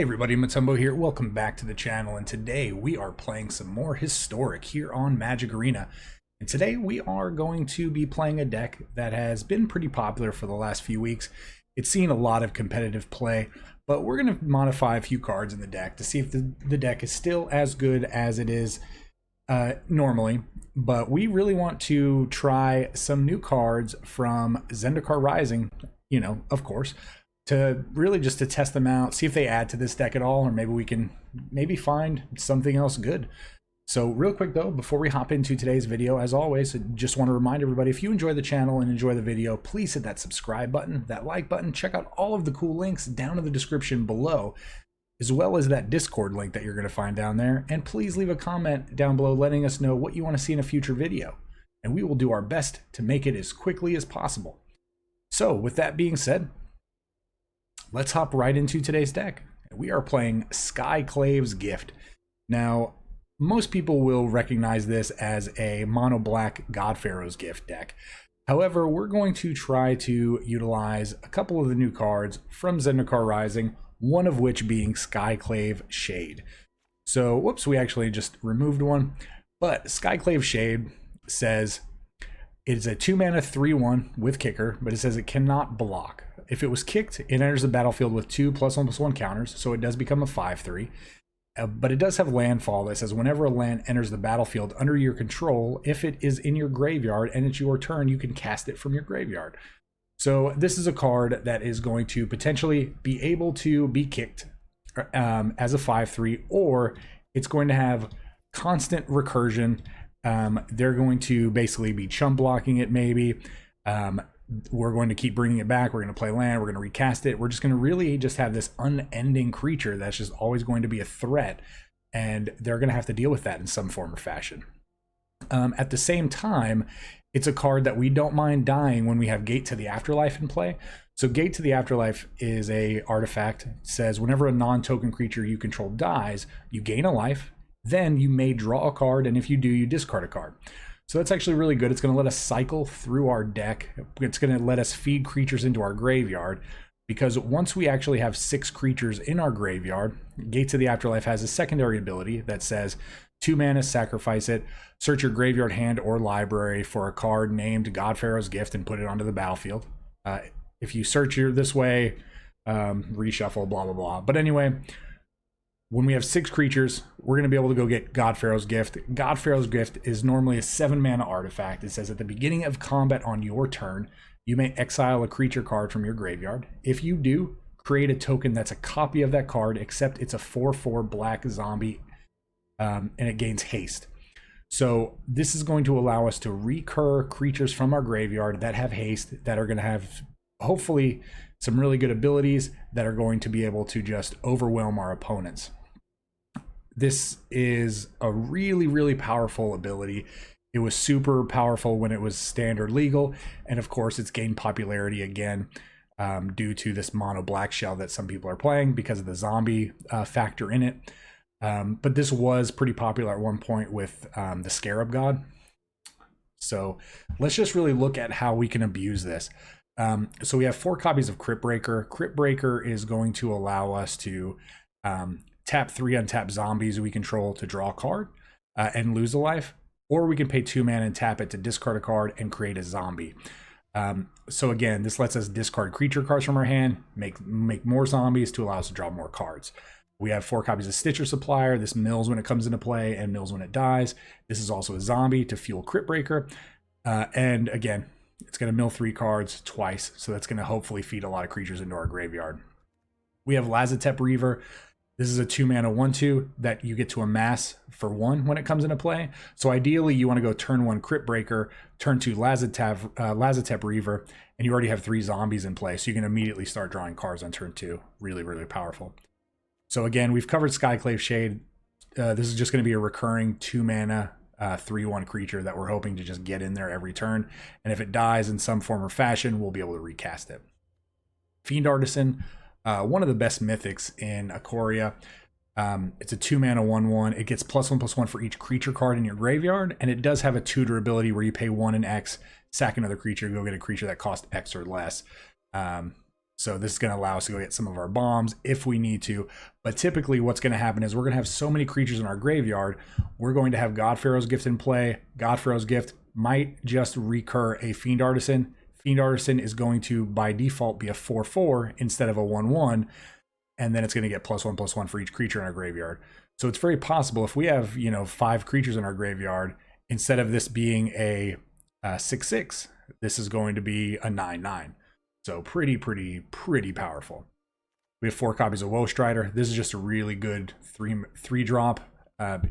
Hey everybody, Matumbo here. Welcome back to the channel, and today we are playing some more Historic here on Magic Arena. And today we are going to be playing a deck that has been pretty popular for the last few weeks. It's seen a lot of competitive play, but we're going to modify a few cards in the deck to see if the deck is still as good as it is normally. But we really want to try some new cards from Zendikar Rising, of course, to really just to test them out, see if they add to this deck at all, or maybe we can find something else good. So real quick though, before we hop into today's video, as always, I just want to remind everybody, if you enjoy the channel and enjoy the video, please hit that subscribe button, that like button, check out all of the cool links down in the description below, as well as that Discord link that you're going to find down there. And please leave a comment down below letting us know what you want to see in a future video, and we will do our best to make it as quickly as possible. So with that being said, let's hop right into today's deck. We are playing Skyclave's Gift. Now, most people will recognize this as a mono black God-Pharaoh's Gift deck. However, we're going to try to utilize a couple of the new cards from Zendikar Rising, one of which being Skyclave Shade. So, whoops, we actually just removed one. But Skyclave Shade says it's a 2-mana 3/1 with kicker, but it says it cannot block. If it was kicked, it enters the battlefield with 2+1/+1 counters, so it does become a 5/3. But it does have landfall that says whenever a land enters the battlefield under your control, if it is in your graveyard and it's your turn, you can cast it from your graveyard. So this is a card that is going to potentially be able to be kicked as a 5/3, or it's going to have constant recursion. They're going to basically be chump blocking it maybe. We're going to keep bringing it back. We're going to play land. We're going to recast it. We're just going to really just have this unending creature that's just always going to be a threat, and they're going to have to deal with that in some form or fashion. At the same time, it's a card that we don't mind dying when we have Gate to the Afterlife in play. So Gate to the Afterlife is a artifact. It says whenever a non-token creature you control dies, you gain a life. Then you may draw a card, and if you do, you discard a card. So that's actually really good. It's going to let us cycle through our deck. It's going to let us feed creatures into our graveyard, because once we actually have 6 creatures in our graveyard, Gates of the Afterlife has a secondary ability that says 2 mana, sacrifice it, search your graveyard, hand, or library for a card named God-Pharaoh's Gift and put it onto the battlefield. If you search this way, reshuffle, blah, blah, blah. But anyway, when we have 6 creatures, we're going to be able to go get God-Pharaoh's Gift. God-Pharaoh's Gift is normally a 7-mana artifact. It says at the beginning of combat on your turn, you may exile a creature card from your graveyard. If you do, create a token that's a copy of that card, except it's a 4/4 black zombie, and it gains haste. So this is going to allow us to recur creatures from our graveyard that have haste, that are going to have, hopefully, some really good abilities that are going to be able to just overwhelm our opponents. This is a really, really powerful ability. It was super powerful when it was standard legal, and of course it's gained popularity again due to this mono black shell that some people are playing because of the zombie factor in it. But this was pretty popular at one point with the Scarab God. So let's just really look at how we can abuse this. So we have 4 copies of Crypt Breaker. Crypt Breaker is going to allow us to tap 3 untapped zombies we control to draw a card and lose a life, or we can pay 2 mana and tap it to discard a card and create a zombie. So again, this lets us discard creature cards from our hand, make more zombies to allow us to draw more cards. We have 4 copies of Stitcher Supplier. This mills when it comes into play and mills when it dies. This is also a zombie to fuel Crypt Breaker. And again, it's going to mill 3 cards twice, so that's going to hopefully feed a lot of creatures into our graveyard. We have Lazatep Reaver. This is a 2-mana 1/2 that you get to amass for 1 when it comes into play. So ideally, you want to go turn 1 Crypt Breaker, turn 2 Lazatep Reaver, and you already have 3 zombies in play, so you can immediately start drawing cards on turn 2. Really, really powerful. So again, we've covered Skyclave Shade. This is just going to be a recurring 2-mana 3/1 creature that we're hoping to just get in there every turn, and if it dies in some form or fashion, we'll be able to recast it. Fiend Artisan, one of the best mythics in Ikoria. It's a 2-mana 1/1. It gets +1/+1 for each creature card in your graveyard, and it does have a tutor ability where you pay 1 and X, sack another creature, go get a creature that costs X or less. So this is going to allow us to go get some of our bombs if we need to. But typically what's going to happen is we're going to have so many creatures in our graveyard, we're going to have God-Pharaoh's Gift in play. God-Pharaoh's Gift might just recur a Fiend Artisan. Fiend Artisan is going to, by default, be a 4/4 instead of a 1/1. And then it's going to get +1/+1 for each creature in our graveyard. So it's very possible if we have, 5 creatures in our graveyard, instead of this being a 6/6, this is going to be a 9/9. So pretty powerful. We have 4 copies of Woe Strider. This is just a really good 3 drop.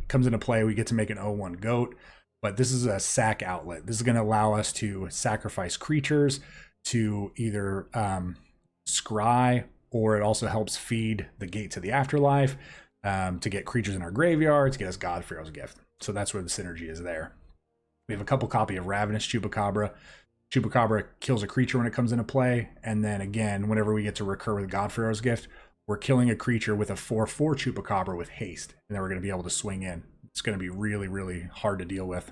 Comes into play. We get to make an 0/1 goat, but this is a sack outlet. This is going to allow us to sacrifice creatures to either scry, or it also helps feed the gate to the afterlife, to get creatures in our graveyard, to get us God-Pharaoh's Gift. So that's where the synergy is there. We have a couple copy of Ravenous Chupacabra. Chupacabra kills a creature when it comes into play, and then again, whenever we get to recur with God-Pharaoh's Gift, we're killing a creature with a 4/4 Chupacabra with haste, and then we're going to be able to swing in. It's going to be really hard to deal with.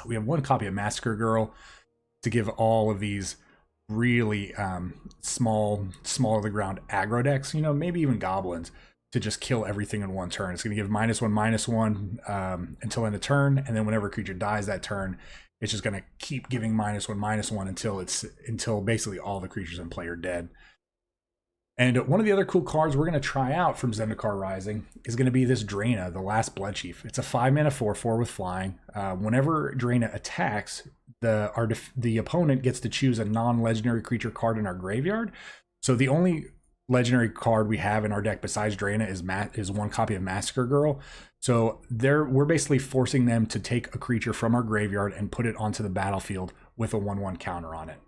We have 1 copy of Massacre Girl to give all of these really small of the ground aggro decks, maybe even goblins, to just kill everything in one turn. It's going to give -1/-1 until end of turn, and then whenever a creature dies that turn, it's just going to keep giving -1/-1 until basically all the creatures in play are dead. And one of the other cool cards we're going to try out from Zendikar Rising is going to be this Draina, the Last Bloodchief. It's a 5-mana 4/4 with flying. Whenever Draina attacks, the opponent gets to choose a non-legendary creature card in our graveyard. So the only legendary card we have in our deck besides Draina is 1 copy of Massacre Girl. So we're basically forcing them to take a creature from our graveyard and put it onto the battlefield with a 1/1 counter on it.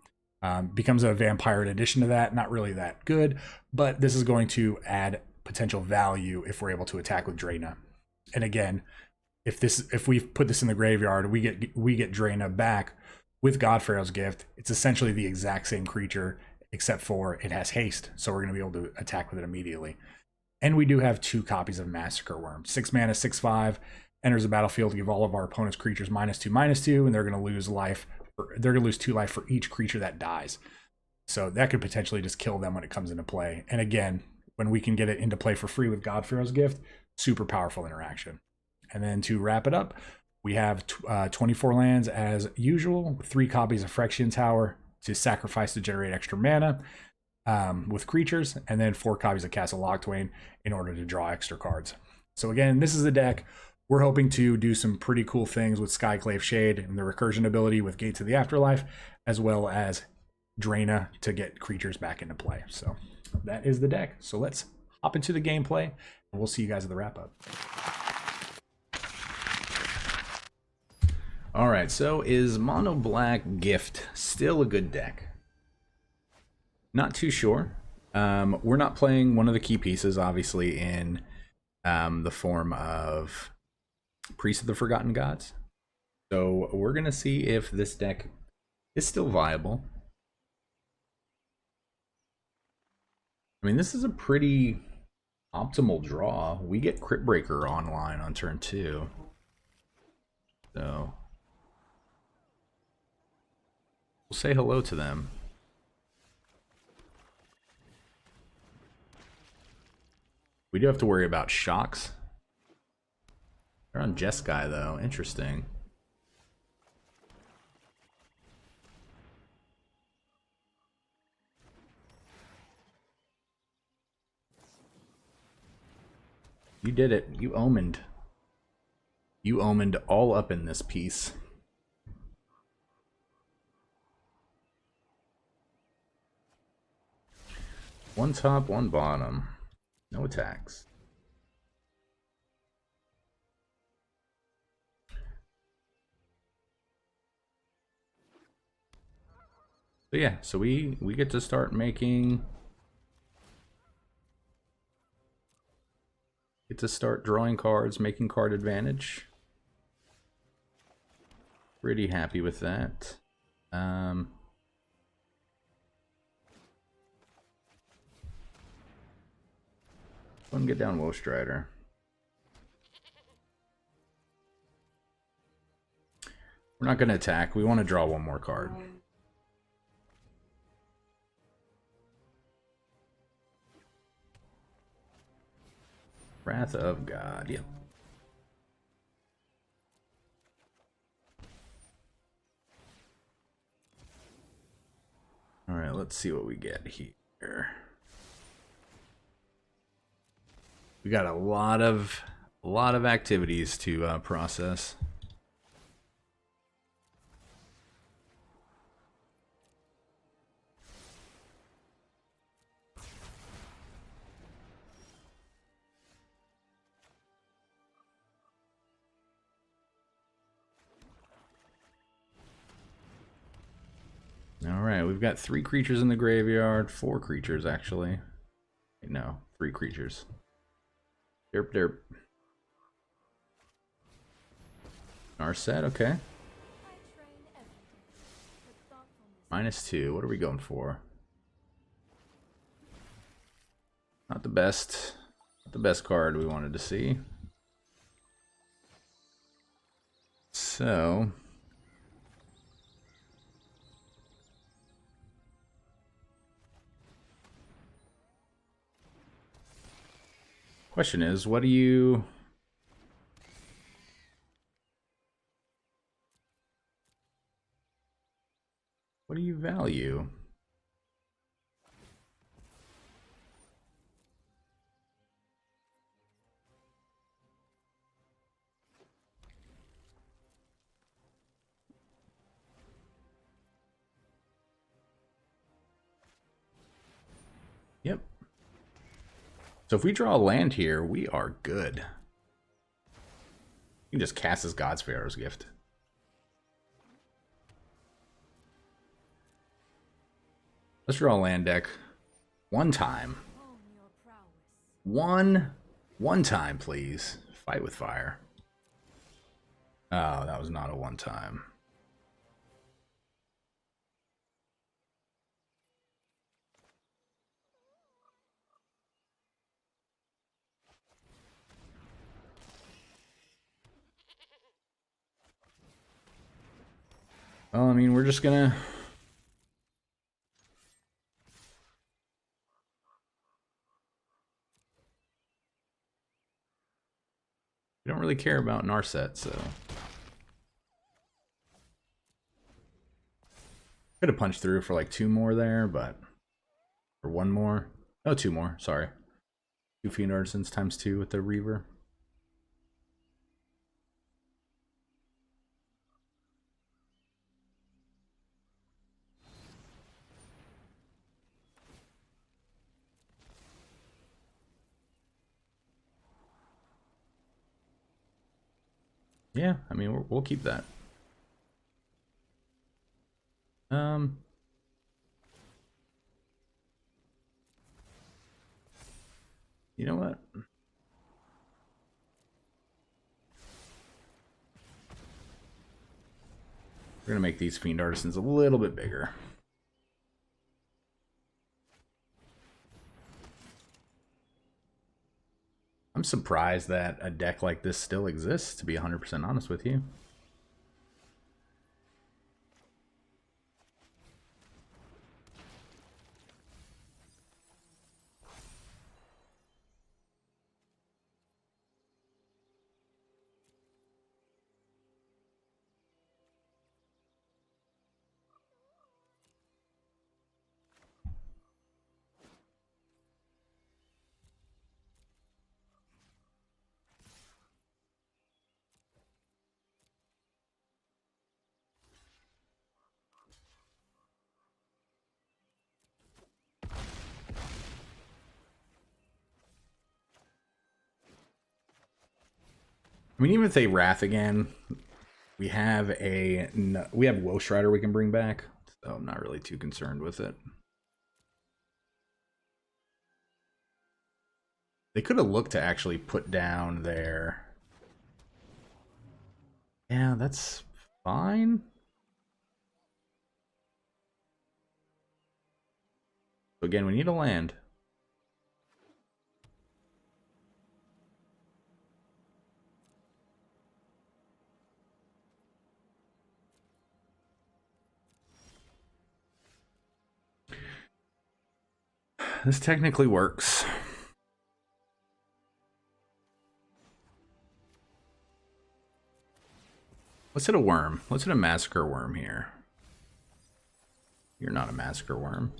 Becomes a vampire in addition to that. Not really that good, but this is going to add potential value if we're able to attack with Draina. And again, if we put this in the graveyard, we get Draina back with God-Pharaoh's Gift. It's essentially the exact same creature, except for it has haste, so we're going to be able to attack with it immediately. And we do have 2 copies of Massacre Worm. 6 mana, 6/5, enters the battlefield to give all of our opponent's creatures -2/-2, and they're going to lose life. They're going to lose 2 life for each creature that dies. So that could potentially just kill them when it comes into play. And again, when we can get it into play for free with God-Pharaoh's Gift, super powerful interaction. And then to wrap it up, we have 24 lands as usual, with 3 copies of Phyrexian Tower to sacrifice to generate extra mana with creatures, and then 4 copies of Castle Locthwain in order to draw extra cards. So again, this is the deck. We're hoping to do some pretty cool things with Skyclave Shade and the recursion ability with Gate to the Afterlife, as well as Draina to get creatures back into play. So that is the deck. So let's hop into the gameplay, and we'll see you guys at the wrap-up. All right, so is Mono Black Gift still a good deck? Not too sure. We're not playing one of the key pieces, obviously, in the form of Priest of the Forgotten Gods. So we're going to see if this deck is still viable. I mean, this is a pretty optimal draw. We get Crypt Breaker online on turn 2. So we'll say hello to them. We do have to worry about shocks. They're on Jeskai though. Interesting. You did it. You omened. You omened all up in this piece. One top, one bottom. No attacks. So yeah, so we get to start making... Get to start drawing cards, making card advantage. Pretty happy with that. Go and get down Woe Strider. We're not going to attack. We want to draw one more card. Wrath of God. Yep. All right, let's see what we get here. We got a lot of activities to process. All right, we've got 3 creatures in the graveyard, 4 creatures actually. Wait, no, 3 creatures. Derp derp. Narset, okay. -2. What are we going for? Not the best. Not the best card we wanted to see. So question is, what do you value? Yep. So if we draw a land here, we are good. You can just cast as God-Pharaoh's Gift. Let's draw a land deck. One time. One time, please. Fight with fire. Oh, that was not a one time. Well, I mean, we're just gonna... We don't really care about Narset, so... Could have punched through for like 2 more there, but... Or 1 more. Oh, 2 more, sorry. 2 Fiend Artisans times 2 with the Reaver. Yeah, I mean, we'll keep that. You know what? We're gonna make these Fiend Artisans a little bit bigger. I'm surprised that a deck like this still exists, to be 100% honest with you. I mean, even if they Wrath again, we have Woe Rider we can bring back, so I'm not really too concerned with it. They could have looked to actually put down their... Yeah, that's fine. So again, we need a land. This technically works. Let's hit a worm. Let's hit a massacre worm here. You're not a massacre worm.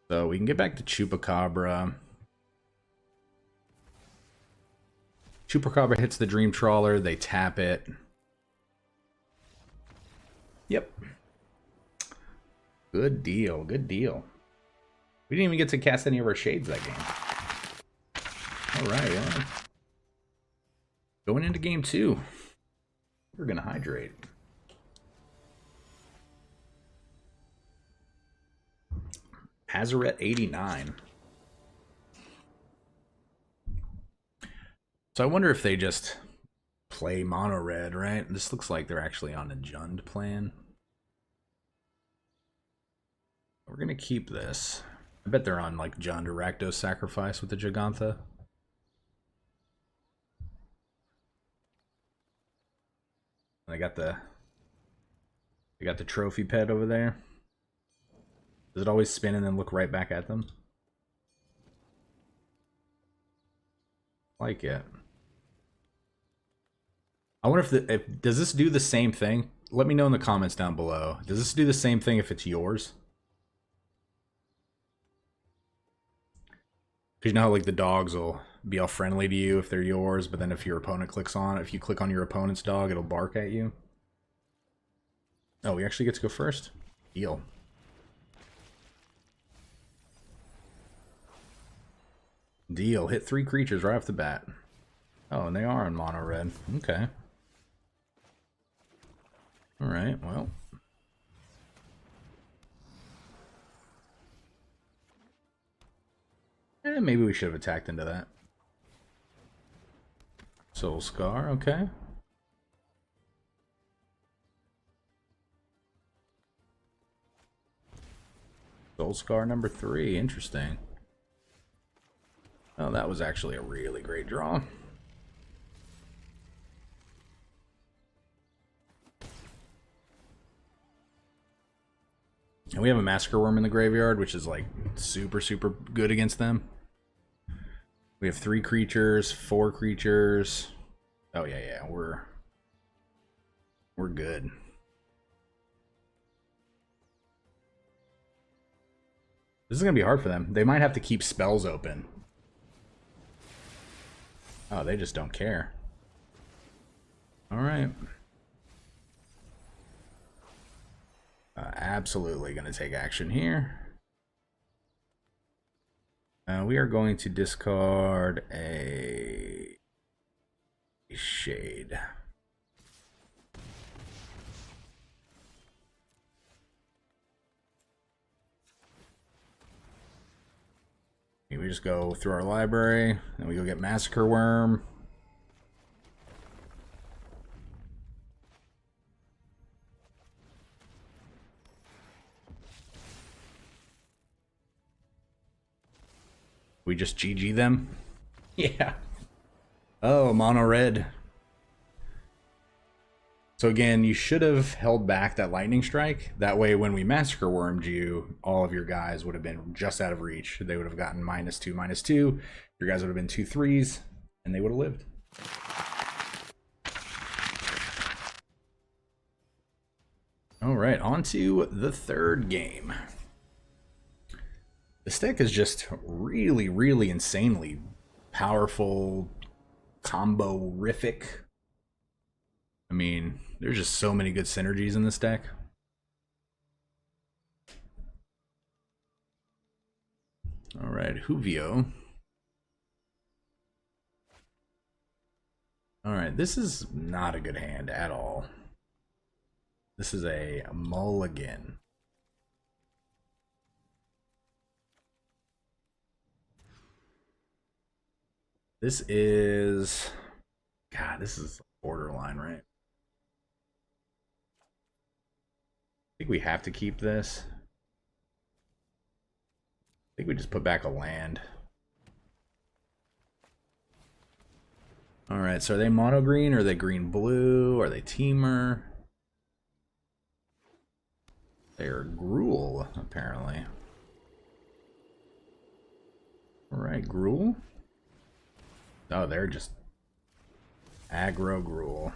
So we can get back to Chupacabra. Chupacabra hits the Dream Trawler, they tap it. Yep. Good deal, good deal. We didn't even get to cast any of our shades that game. Alright, well. Going into game 2. We're gonna hydrate. Hazaret 89. So I wonder if they just play mono red, right? This looks like they're actually on a Jund plan. We're gonna keep this. I bet they're on like Jund or Rakdos Sacrifice with the Gigantha. They got the trophy pet over there. Does it always spin and then look right back at them? Like it. I wonder if does this do the same thing? Let me know in the comments down below. Does this do the same thing if it's yours? Because you know how like the dogs will be all friendly to you if they're yours, but then if your opponent clicks on it, if you click on your opponent's dog, it'll bark at you. Oh, we actually get to go first? Deal. Deal. Hit 3 creatures right off the bat. Oh, and they are on mono red. Okay. Alright, well. Maybe we should have attacked into that. Soul Scar, okay. Soul Scar number 3, interesting. Oh, that was actually a really great draw. And we have a Massacre Worm in the graveyard, which is like super, super good against them. We have 3 creatures, 4 creatures. Oh yeah, we're good. This is gonna be hard for them. They might have to keep spells open. Oh, they just don't care. Alright. Absolutely going to take action here. We are going to discard a Shade. We just go through our library, and we go get Massacre Worm. We just GG them? Yeah. Oh, mono red. So again, you should have held back that lightning strike. That way when we Massacre Wormed you, all of your guys would have been just out of reach. They would have gotten -2/-2. Your guys would have been 2 3s, and they would have lived. Alright, on to the third game. This deck is just really, really insanely powerful, combo-rific. I mean, there's just so many good synergies in this deck. Alright, Juvio. Alright, this is not a good hand at all. This is a mulligan. This is... God, this is borderline, right? I think we have to keep this. I think we just put back a land. Alright, so are they mono green? Or are they green blue? Are they teamer? They're Gruul, apparently. Alright, Gruul. Oh, they're just aggro Gruul.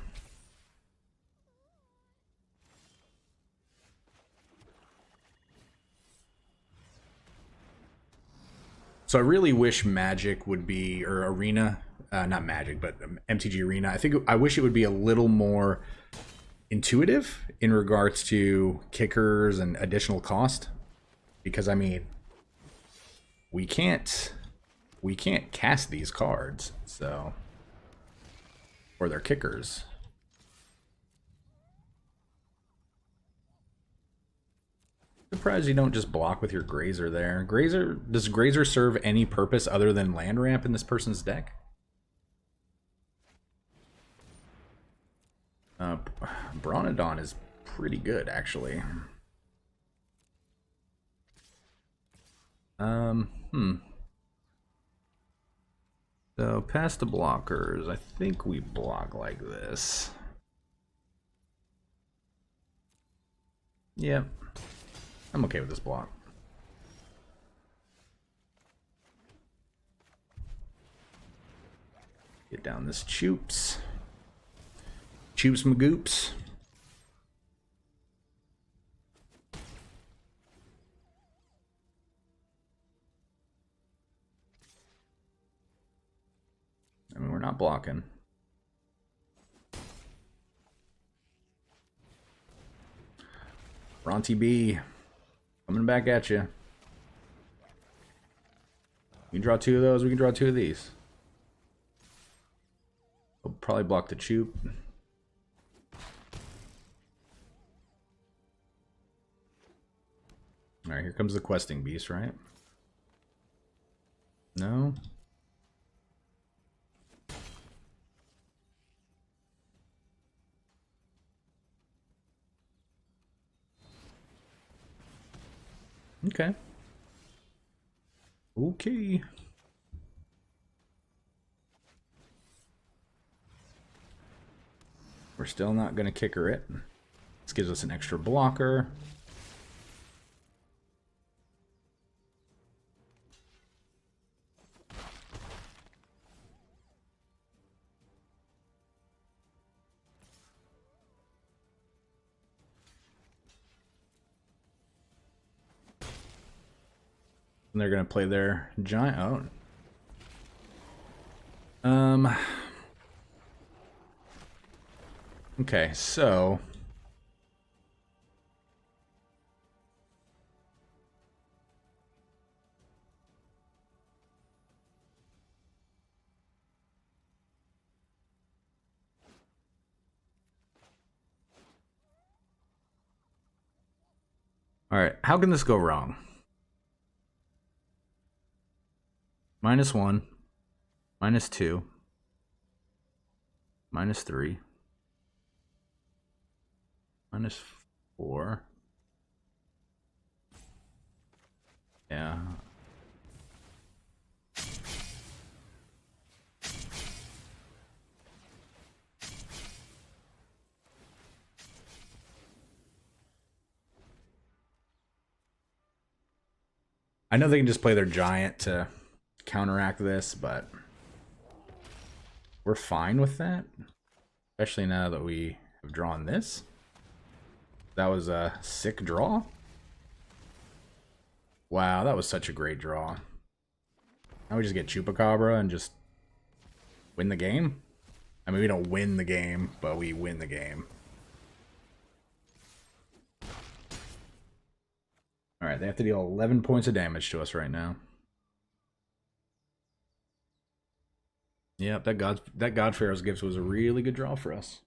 So I really wish Magic would be, or Arena, not Magic, but MTG Arena. I wish it would be a little more intuitive in regards to kickers and additional cost. Because, I mean, we can't cast these cards, so, or their kickers. Surprised you don't just block with your Grazer there. Does Grazer serve any purpose other than land ramp in this person's deck? Bronodon is pretty good, actually. So, past the blockers, I think we block like this. Yep. I'm okay with this block. Get down this Choops. Choops Magoops. I mean, we're not blocking. Bronte B. Coming back at you. You can draw 2 of those, we can draw 2 of these. We'll probably block the Choop. Alright, here comes the questing beast, right? No? Okay. Okay. We're still not going to kicker it. This gives us an extra blocker. And they're going to play their giant. Oh. Okay, so all right, how can this go wrong? -1, -2, -3, -4. Yeah. I know they can just play their giant to counteract this, but we're fine with that. Especially now that we have drawn this. That was a sick draw. Wow, that was such a great draw. Now we just get Chupacabra and just win the game? I mean, we don't win the game, but we win the game. Alright, they have to deal 11 points of damage to us right now. Yep, that God-Pharaoh's Gifts was a really good draw for us.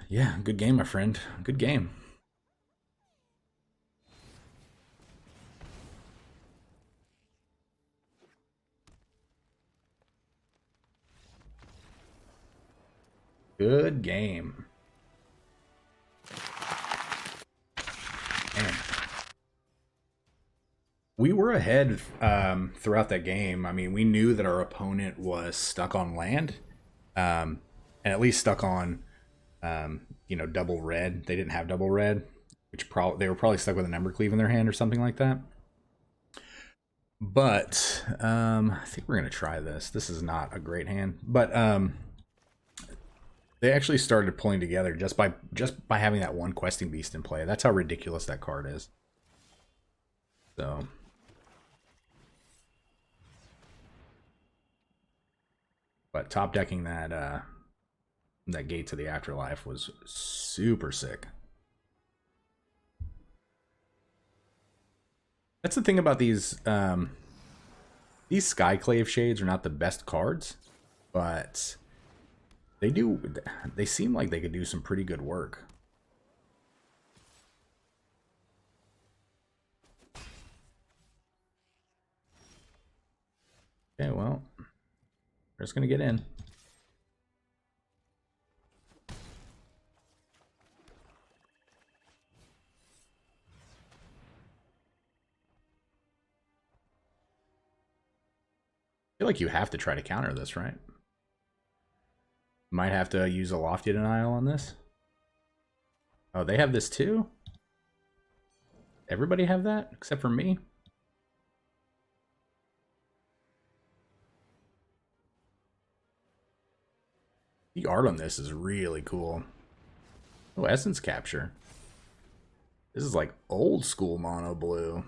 Yeah, good game, my friend. Good game. Good game. Man. We were ahead throughout that game. I mean, we knew that our opponent was stuck on land, and at least stuck on you know, double red. They didn't have double red, which they were probably stuck with an Embercleave in their hand or something like that. But I think we're gonna try this. This is not a great hand, but they actually started pulling together just by having that one questing beast in play. That's how ridiculous that card is. So. But top decking that Gate to the Afterlife was super sick. That's the thing about these Skyclave Shades are not the best cards, but they seem like they could do some pretty good work. Okay, well, we're just gonna get in. I feel like you have to try to counter this, right? Might have to use a Lofty Denial on this. Oh, they have this too? Everybody have that except for me? The art on this is really cool. Oh, Essence Capture. This is like old school mono blue.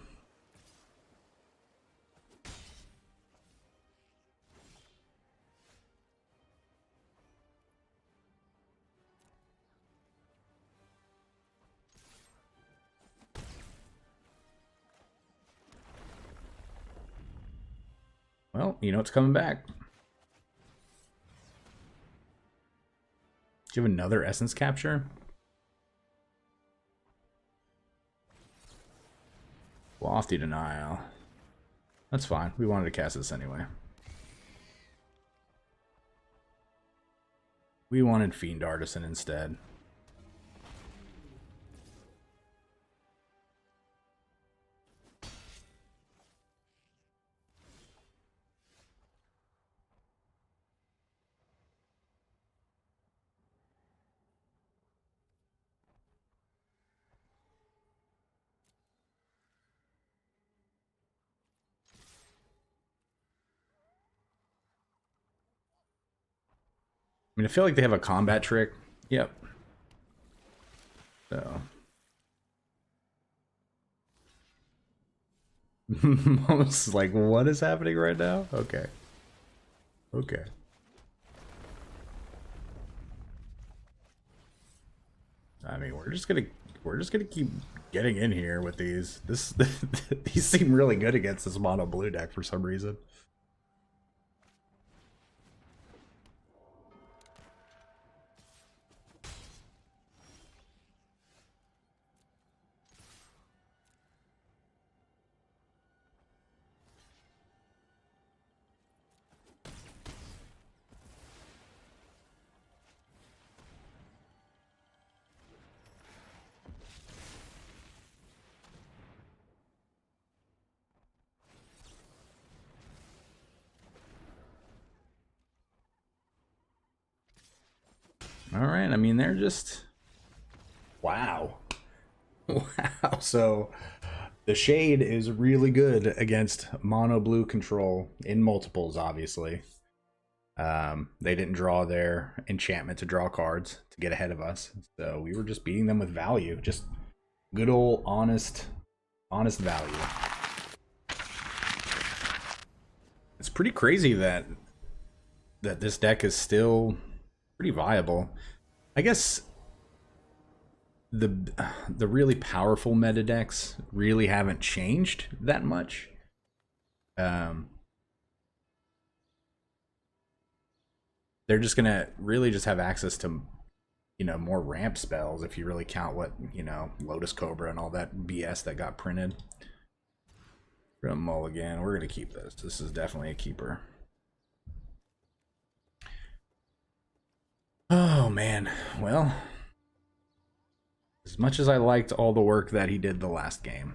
Well, you know it's coming back. Do you have another Essence Capture? Lofty Denial. That's fine. We wanted to cast this anyway. We wanted Fiend Artisan instead. I mean, I feel like they have a combat trick. Yep. So. Almost like, what is happening right now? Okay. Okay. I mean, we're just gonna keep getting in here with these. These seem really good against this mono blue deck for some reason. All right, I mean, they're just... Wow. Wow, so the Shade is really good against mono blue control in multiples, obviously. They didn't draw their enchantment to draw cards to get ahead of us, so we were just beating them with value. Just good old honest value. It's pretty crazy that this deck is still pretty viable. I guess the really powerful meta decks really haven't changed that much. They're just gonna really just have access to, you know, more ramp spells if you really count what, you know, Lotus Cobra and all that BS that got printed. We're gonna mulligan. We're gonna keep this. This is definitely a keeper. Oh man, well, as much as I liked all the work that he did the last game,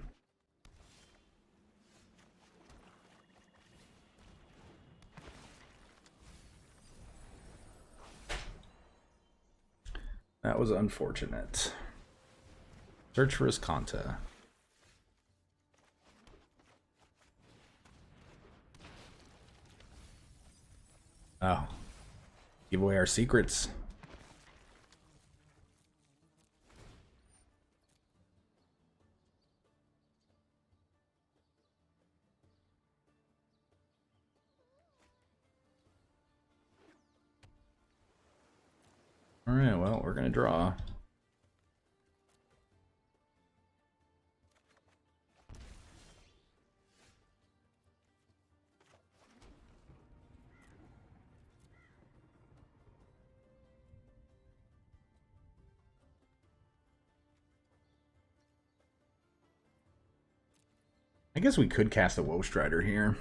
That was unfortunate. Search for Iscanta. Oh. Give away our secrets. Alright, well, we're gonna draw. I guess we could cast a Woe Strider here.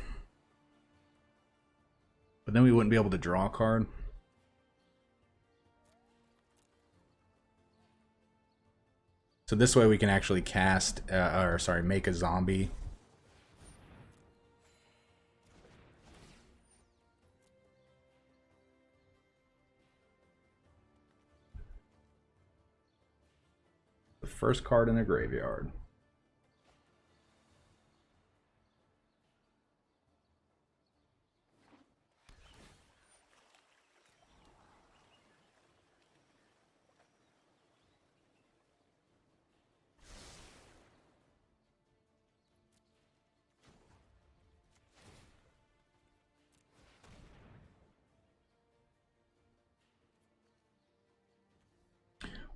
But then we wouldn't be able to draw a card. So this way we can actually cast, make a zombie. The first card in the graveyard.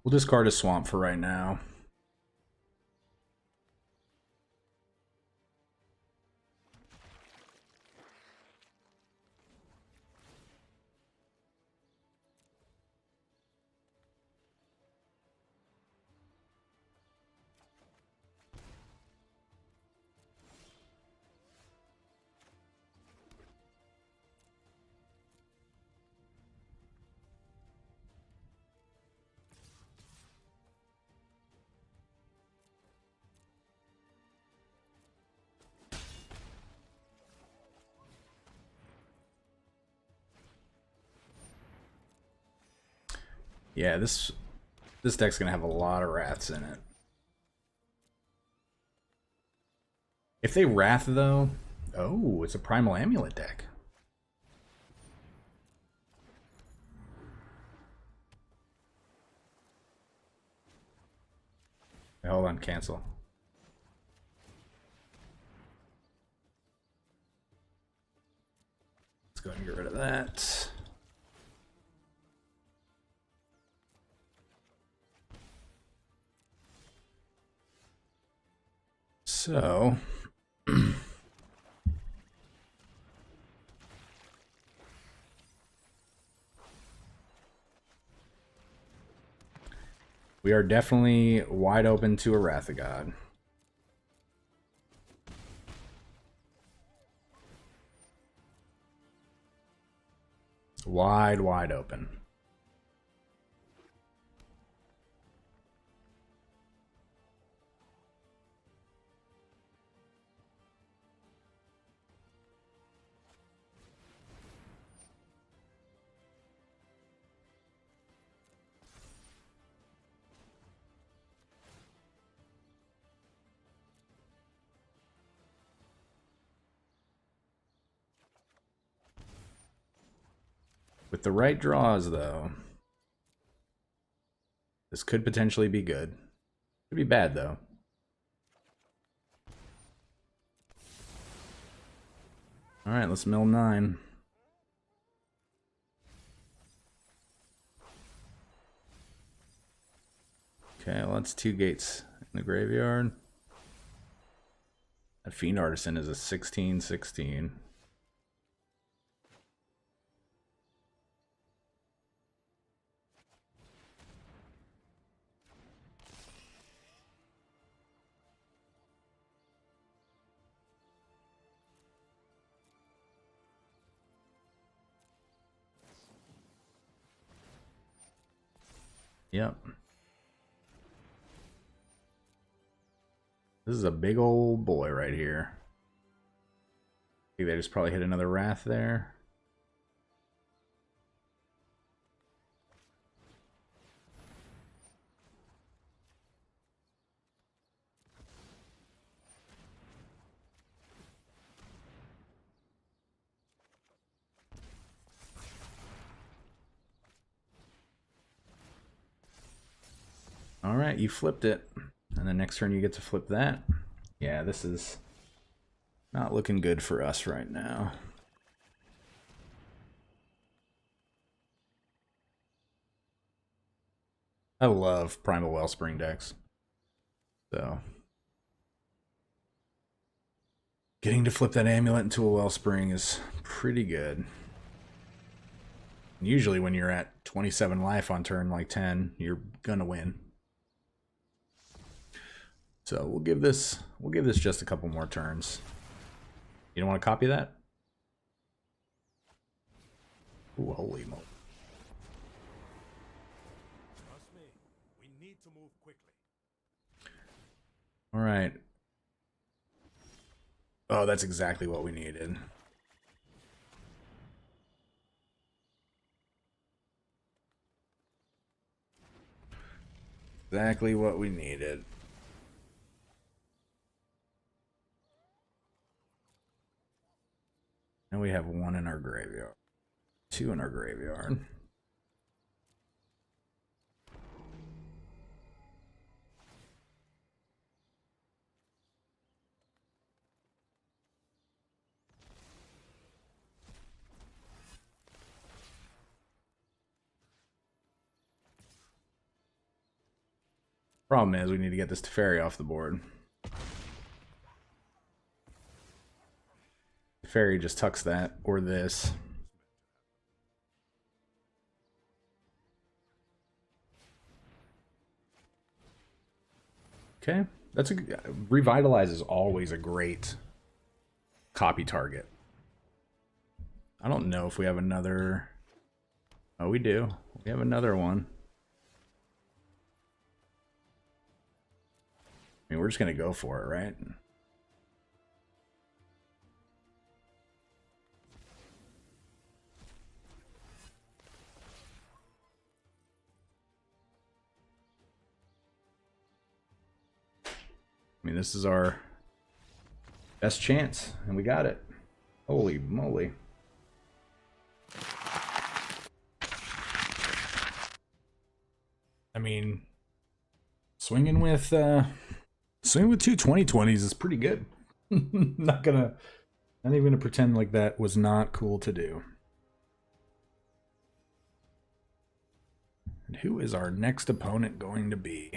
We'll discard a swamp for right now. Yeah, this deck's gonna have a lot of wraths in it. If they wrath though, oh, it's a Primal Amulet deck. Wait, hold on, cancel. Let's go ahead and get rid of that. So, we are definitely wide open to a Wrath of God. Wide open. With the right draws, though, this could potentially be good. Could be bad, though. Alright, let's mill 9. Okay, well, that's 2 gates in the graveyard. That Fiend Artisan is a 16/16. Yep. This is a big old boy right here. I think they just probably hit another Wrath there. right, you flipped it. And then next turn you get to flip that. Yeah, this is not looking good for us right now. I love Primal Wellspring decks. So getting to flip that amulet into a Wellspring is pretty good. Usually when you're at 27 life on turn like 10, you're gonna win. So we'll give this just a couple more turns. You don't want to copy that? Ooh, holy moly. Trust me, we need to move quickly. All right. Oh, that's exactly what we needed. Exactly what we needed. And we have one in our graveyard. Two in our graveyard. Problem is we need to get this Teferi off the board. Teferi just tucks that or this. Okay, that's a Revitalize is always a great copy target. I don't know if we have another. Oh, we do. We have another one. I mean, we're just gonna go for it, right? I mean, this is our best chance, and we got it. Holy moly. I mean, swinging with two 2020s is pretty good. Not even gonna pretend like that was not cool to do. And who is our next opponent going to be?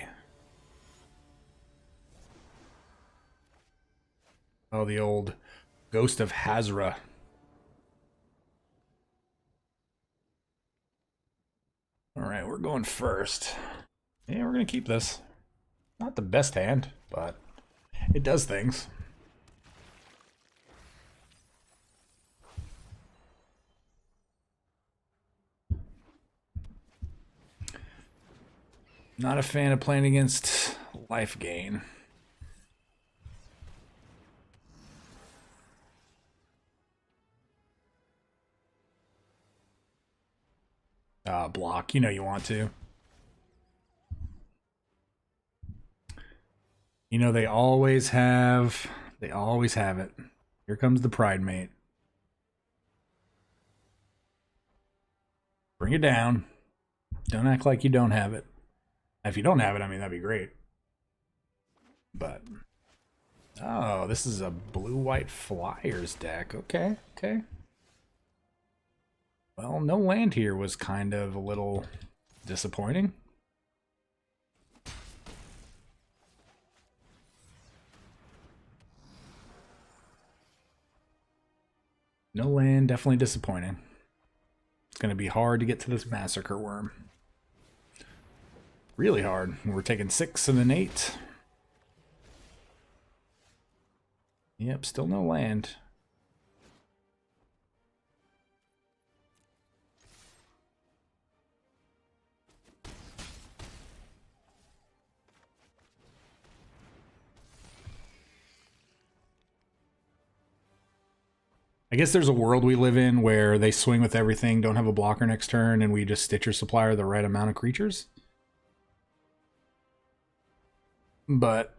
Oh, the old Ghost of Hazra. All right, we're going first. Yeah, we're going to keep this. Not the best hand, but it does things. Not a fan of playing against life gain. Block, you know you want to. You know they always have it. Here comes the Pride Mate. Bring it down. Don't act like you don't have it. If you don't have it, I mean, that'd be great. But, oh, this is a blue-white Flyers deck. Okay, okay. Well, no land here was kind of a little disappointing. No land, definitely disappointing. It's going to be hard to get to this Massacre Worm. Really hard. We're taking 6 and an 8. Yep, still no land. I guess there's a world we live in where they swing with everything, don't have a blocker next turn, and we just Stitcher Supplier the right amount of creatures. But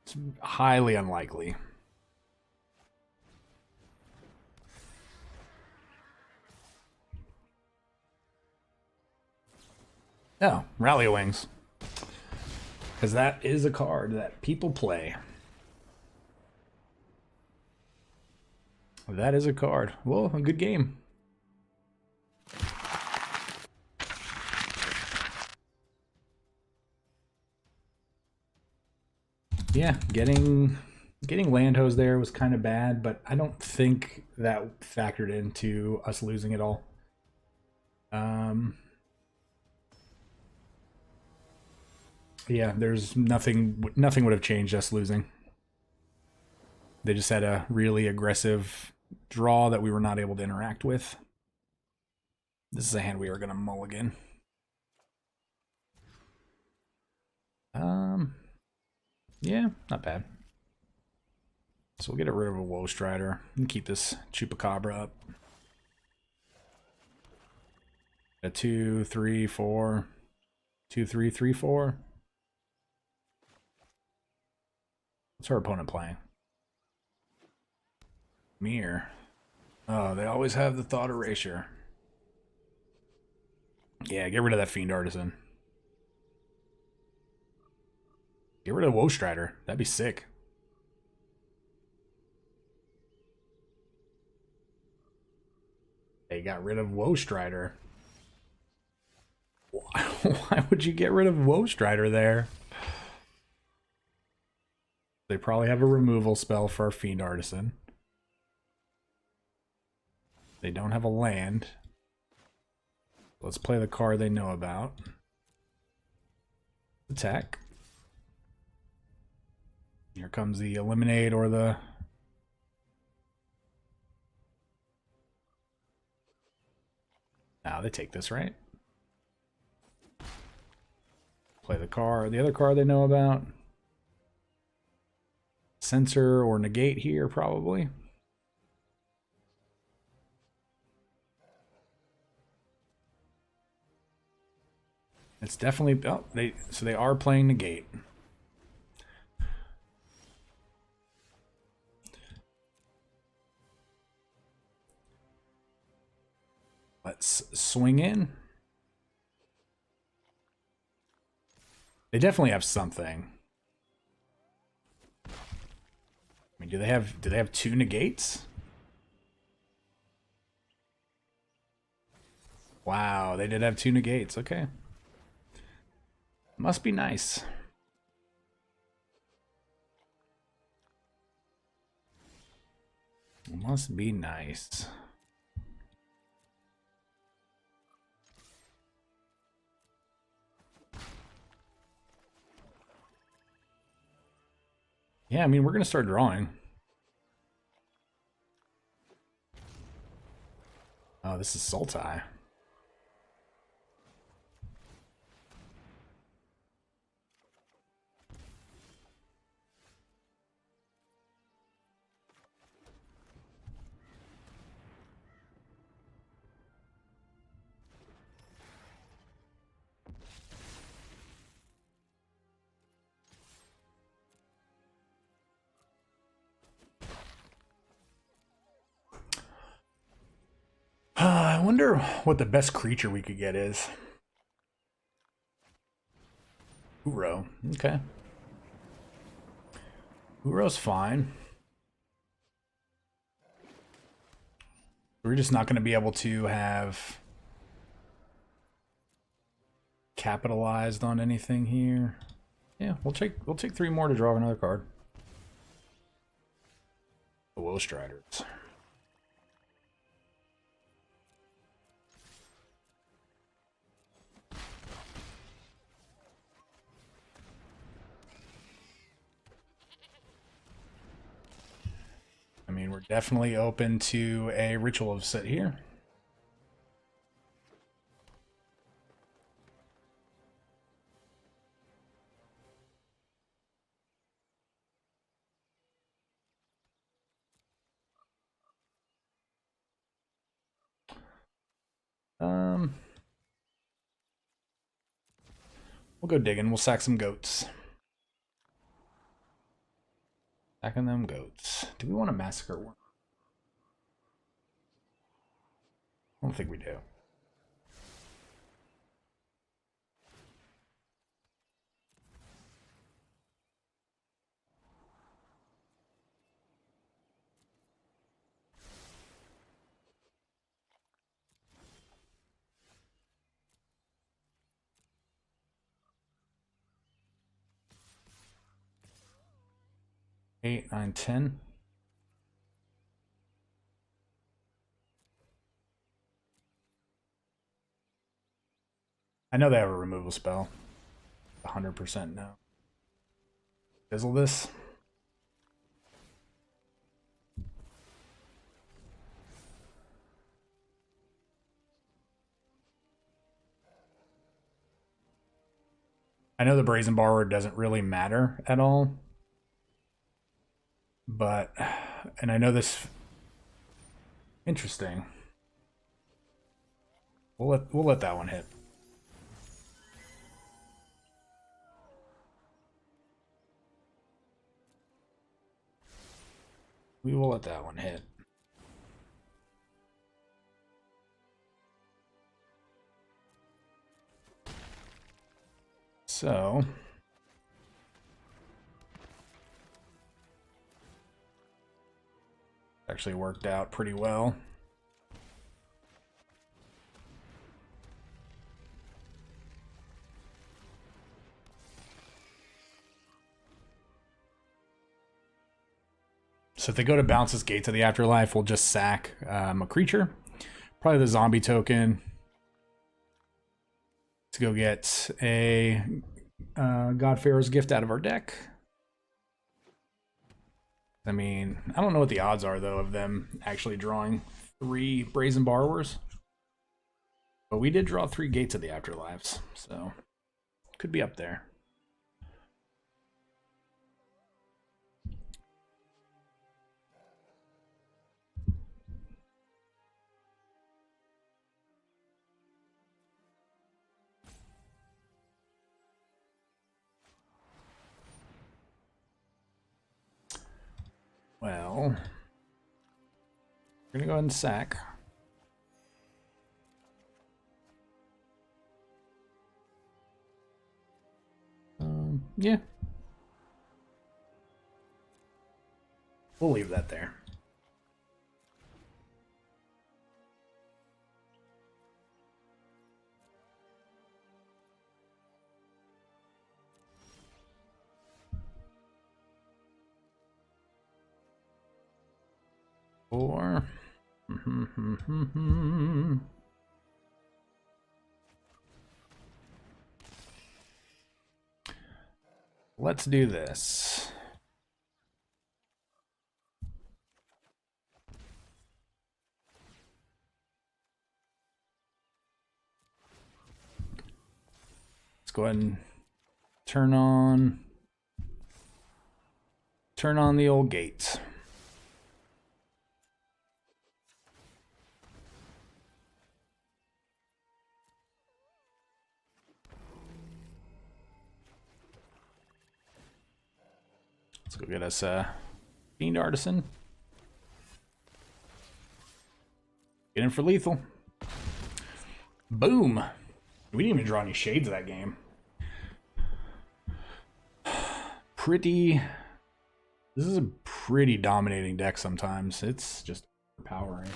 it's highly unlikely. Oh, Rally Wings. Because that is a card that people play. That is a card. Well, a good game. Yeah, getting land hose there was kind of bad, but I don't think that factored into us losing it all. Yeah, there's nothing would have changed us losing. They just had a really aggressive draw that we were not able to interact with. This is a hand we are going to mulligan. Yeah, not bad. So we'll get rid of a Woe Strider and keep this Chupacabra up. A 2, 3, 4. 2, 3, 3, 4. What's our opponent playing? Mirror. Oh, they always have the Thought Erasure. Yeah, get rid of that Fiend Artisan. Get rid of Woe Strider. That'd be sick. They got rid of Woe Strider. Why would you get rid of Woe Strider there? They probably have a removal spell for our Fiend Artisan. They don't have a land. Let's play the card they know about. Attack. Here comes the Eliminate or the... Nah, they take this, right? Play the card. The other card they know about. Censor or Negate here, probably. It's definitely... Oh, so they are playing Negate. Let's swing in. They definitely have something. I mean, do they have 2 negates? Wow, they did have 2 negates. Okay. Must be nice. Must be nice. Yeah, I mean, we're going to start drawing. Oh, this is Sultai. I wonder what the best creature we could get is. Uro. Okay. Uro's fine. We're just not going to be able to have capitalized on anything here. Yeah, we'll take 3 more to draw another card. The Woe Striders. I mean, we're definitely open to a Ritual of Set here. We'll go digging. We'll sack some goats. Sacking them goats. Do we want to massacre one? I don't think we do. 8, 9, 10. I know they have a removal spell. 100% no. Fizzle this. I know the Brazen Borrower doesn't really matter at all. But, and I know this... Interesting. We'll let that one hit. We will let that one hit. So... actually worked out pretty well. So if they go to bounce this Gate to the Afterlife, we'll just sack a creature. Probably the zombie token. To go get a God-Pharaoh's Gift out of our deck. I mean, I don't know what the odds are, though, of them actually drawing 3 Brazen Borrowers. But we did draw 3 Gates of the Afterlives, so could be up there. Well, we're going to go ahead and sack. Yeah. We'll leave that there. Or... let's do this. Let's go ahead and turn on the old gates. Let's go get us a Fiend Artisan. Get in for lethal. Boom. We didn't even draw any shades of that game. This is a pretty dominating deck sometimes. It's just overpowering.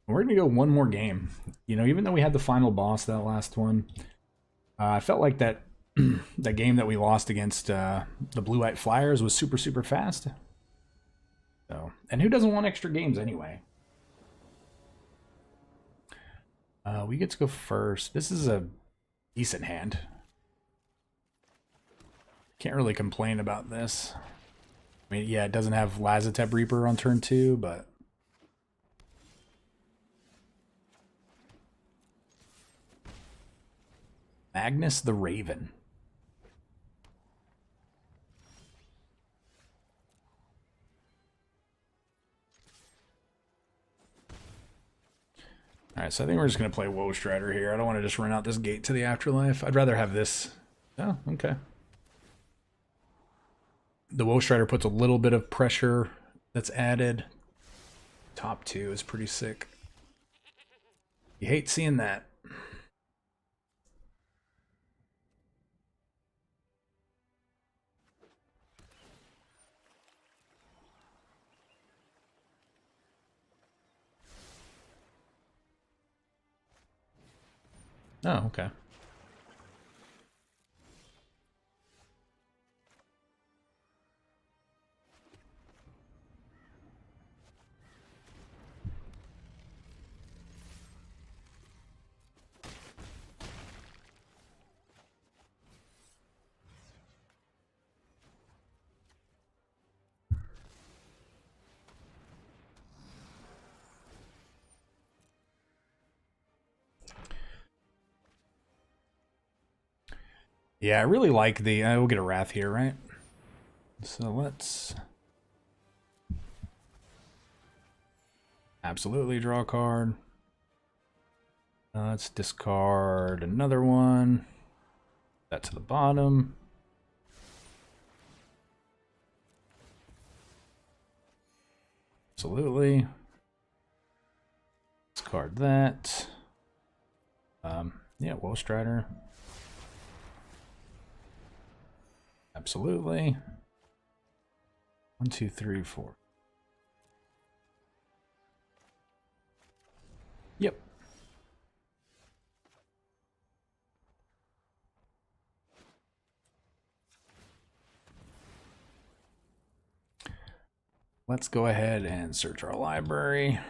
We're going to go one more game. You know, even though we had the final boss that last one, I felt like that that game that we lost against the Blue-White Flyers was super, super fast. So, and who doesn't want extra games anyway? We get to go first. This is a decent hand. Can't really complain about this. I mean, yeah, it doesn't have Lazotep Reaper on turn 2, but... Magnus the Raven. Alright, so I think we're just going to play Woe Strider here. I don't want to just run out this Gate to the Afterlife. I'd rather have this. Oh, okay. The Woe Strider puts a little bit of pressure that's added. Top 2 is pretty sick. You hate seeing that. Oh, okay. Yeah, I really like the... we'll get a Wrath here, right? So let's... absolutely draw a card. Let's discard another one. That to the bottom. Absolutely. Discard that. Yeah, Woe Strider. Absolutely. 1, 2, 3, 4. Yep. Let's go ahead and search our library.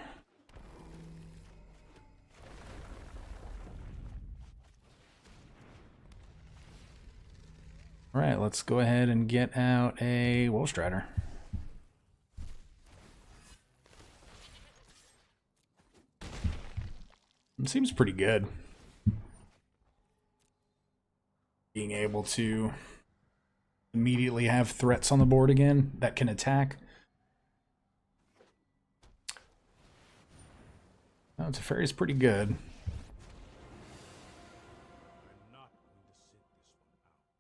All right, let's go ahead and get out a Woe Strider. It seems pretty good. Being able to immediately have threats on the board again that can attack. Oh, Teferi's pretty good.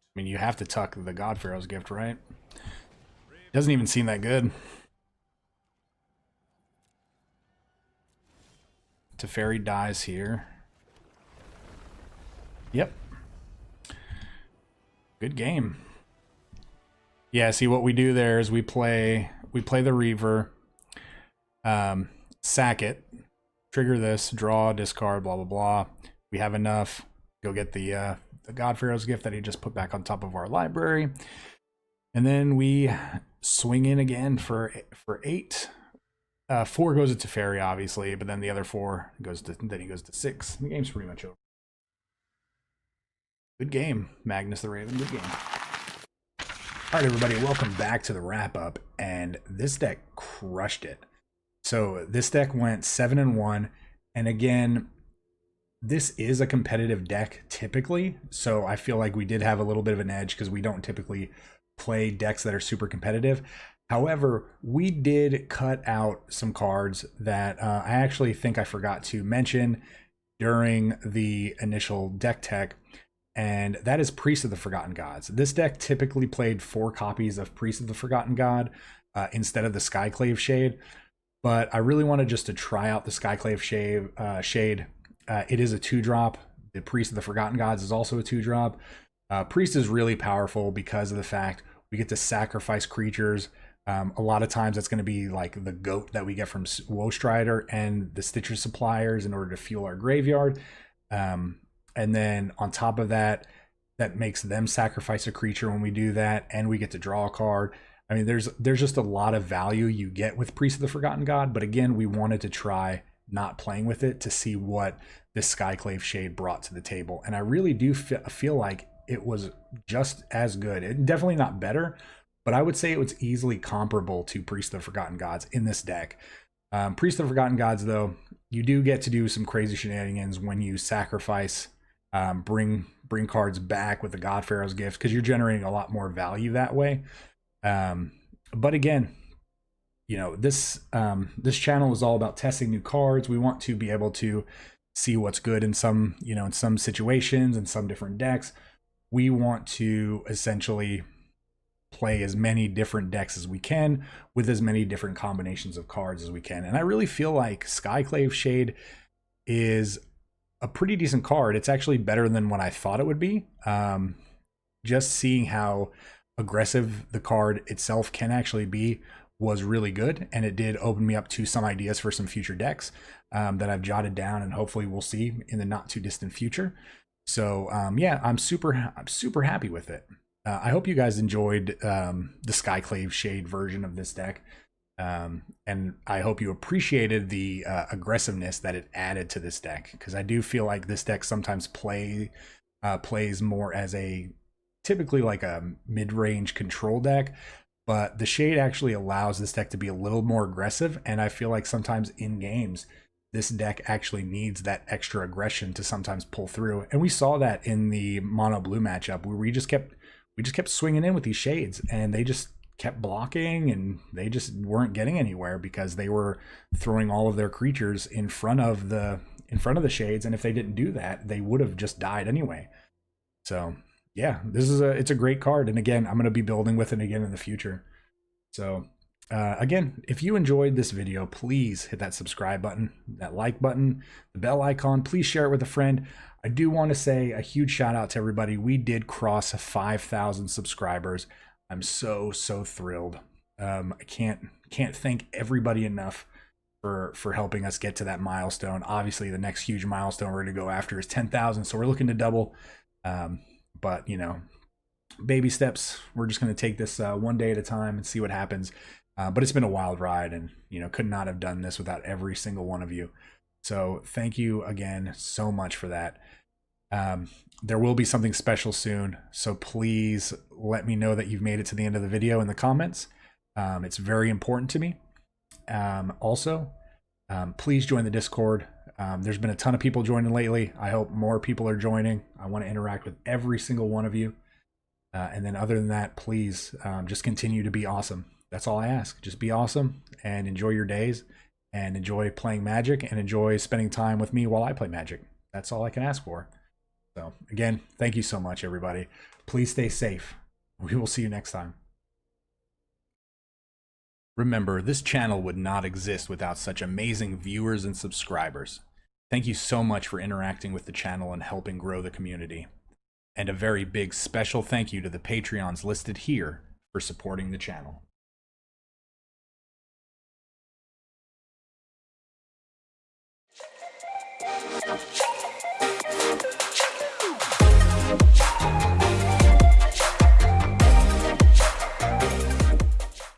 I mean, you have to tuck the God-Pharaoh's gift, right? Doesn't even seem that good. Teferi dies here. Yep. Good game. Yeah, see what we do there is we play the Reaver, sack it, trigger this, draw, discard, blah blah blah. We have enough. Go get the God-Pharaoh's gift that he just put back on top of our library, and then we swing in again for 8. 4 goes to Teferi, obviously, but then the other 4 goes to 6. The game's pretty much over. Good game, Magnus the Raven. Good game. All right, everybody, welcome back to the wrap up, and this deck crushed it. So this deck went 7-1, and again, this is a competitive deck typically, so I feel like we did have a little bit of an edge because we don't typically play decks that are super competitive. However, we did cut out some cards that I actually think I forgot to mention during the initial deck tech, and that is Priest of the Forgotten Gods. This deck typically played 4 copies of Priest of the Forgotten God instead of the Skyclave Shade, but I really wanted just to try out the Skyclave Shade. It is a 2-drop. The Priest of the Forgotten Gods is also a 2-drop. Priest is really powerful because of the fact we get to sacrifice creatures. A lot of times that's going to be like the goat that we get from Woe Strider and the Stitcher Suppliers in order to fuel our graveyard. And then on top of that, that makes them sacrifice a creature when we do that, and we get to draw a card. I mean, there's just a lot of value you get with Priest of the Forgotten God, but again, we wanted to try not playing with it to see what this Skyclave Shade brought to the table. And I really do feel like it was just as good. Definitely not better, but I would say it was easily comparable to Priest of the Forgotten Gods in this deck. Priest of the Forgotten Gods, though, you do get to do some crazy shenanigans when you sacrifice, bring cards back with the God-Pharaoh's gift, because you're generating a lot more value that way. But again, you know, this channel is all about testing new cards. We want to be able to see what's good in some, in some situations and some different decks. We want to essentially play as many different decks as we can with as many different combinations of cards as we can. And I really feel like Skyclave Shade is a pretty decent card. It's actually better than what I thought it would be. Just seeing how aggressive the card itself can actually be was really good, and it did open me up to some ideas for some future decks that I've jotted down, and hopefully we'll see in the not too distant future. So yeah, I'm super happy with it. I hope you guys enjoyed the Skyclave Shade version of this deck, and I hope you appreciated the aggressiveness that it added to this deck, because I do feel like this deck sometimes plays more as a typically like a mid-range control deck, but the Shade actually allows this deck to be a little more aggressive, and I feel like sometimes in games this deck actually needs that extra aggression to sometimes pull through. And we saw that in the mono blue matchup where we just kept swinging in with these shades, and they just kept blocking, and they just weren't getting anywhere because they were throwing all of their creatures in front of the shades, and if they didn't do that, they would have just died anyway. So yeah, it's a great card, and again, I'm going to be building with it again in the future. So again, if you enjoyed this video, please hit that subscribe button, that like button, the bell icon. Please share it with a friend. I do want to say a huge shout out to everybody. We did cross 5,000 subscribers. I'm so thrilled. I can't thank everybody enough for helping us get to that milestone. Obviously, the next huge milestone we're going to go after is 10,000, so we're looking to double. But you know, baby steps. We're just going to take this one day at a time and see what happens. But it's been a wild ride, and you know, could not have done this without every single one of you. So thank you again so much for that. There will be something special soon, so please let me know that you've made it to the end of the video in the comments. It's very important to me. Also, please join the Discord. There's been a ton of people joining lately. I hope more people are joining. I want to interact with every single one of you. And then other than that, please just continue to be awesome. That's all I ask. Just be awesome and enjoy your days, and enjoy playing Magic, and enjoy spending time with me while I play Magic. That's all I can ask for. So again, thank you so much, everybody. Please stay safe. We will see you next time. Remember, this channel would not exist without such amazing viewers and subscribers. Thank you so much for interacting with the channel and helping grow the community. And a very big special thank you to the Patreons listed here for supporting the channel.